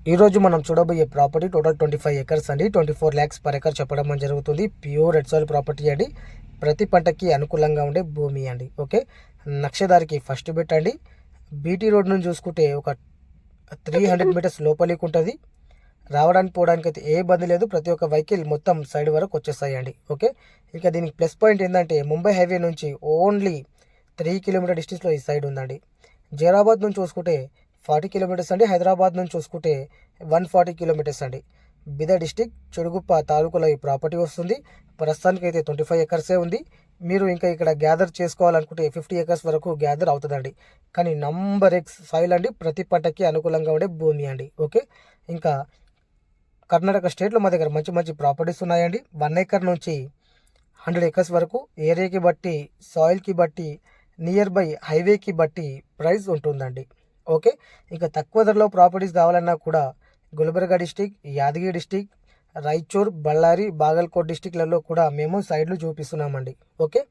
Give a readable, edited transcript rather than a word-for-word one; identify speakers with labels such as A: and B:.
A: ఈరోజు మనం చూడబోయే ప్రాపర్టీ టోటల్ 25 ఎకర్స్ అండి. 24 lakhs పర్ ఎకర్ చెప్పడం జరుగుతుంది. ప్యూర్ రెడ్ సాయిల్ ప్రాపర్టీ అండి. ప్రతి పంటకి అనుకూలంగా ఉండే భూమి అండి. ఓకే, నక్షదారికి ఫస్ట్ బిట్ అండి. బీటీ రోడ్ నుంచి చూసుకుంటే ఒక 300 మీటర్స్ లోపలికి ఉంటుంది. రావడానికి పోవడానికి అయితే ఏ ఇబ్బంది లేదు. ప్రతి ఒక్క వెహికల్ మొత్తం సైడ్ వరకు వచ్చేస్తాయండి. ఓకే, ఇక దీనికి ప్లస్ పాయింట్ ఏంటంటే ముంబై హైవే నుంచి ఓన్లీ 3 కిలోమీటర్ డిస్టెన్స్లో ఈ సైడ్ ఉందండి. జైరాబాద్ నుంచి చూసుకుంటే 40 కిలోమీటర్స్ అండి. హైదరాబాద్ నుంచి చూసుకుంటే 140 కిలోమీటర్స్ అండి. బిదర్ డిస్టిక్ చెడుగుప్ప తాలూకులో ఈ ప్రాపర్టీ వస్తుంది. ప్రస్తుతానికి అయితే 25 ఎకర్సే ఉంది. మీరు ఇంకా ఇక్కడ గ్యాదర్ చేసుకోవాలనుకుంటే 50 ఎకర్స్ వరకు గ్యాదర్ అవుతుందండి. కానీ నంబర్ ఎక్స్ సాయిల్ అండి. ప్రతి పంటకి అనుకూలంగా ఉండే భూమి అండి. ఓకే, ఇంకా కర్ణాటక స్టేట్లో మా దగ్గర మంచి మంచి ప్రాపర్టీస్ ఉన్నాయండి. 1 ఎకర్ నుంచి 100 ఎకర్స్ వరకు ఏరియాకి బట్టి, సాయిల్కి బట్టి, నియర్ బై హైవేకి బట్టి ప్రైస్ ఉంటుందండి. ఓకే, ఇంకా తక్కువ ధరలో ప్రాపర్టీస్ కావాలన్నా కూడా గుల్బర్గా డిస్టిక్, యాదగిరి డిస్టిక్, రాయచూర్, బళ్ళారి, బాగల్కోట్ డిస్టిక్లలో కూడా మేము సైడ్లు చూపిస్తున్నామండి. ఓకే.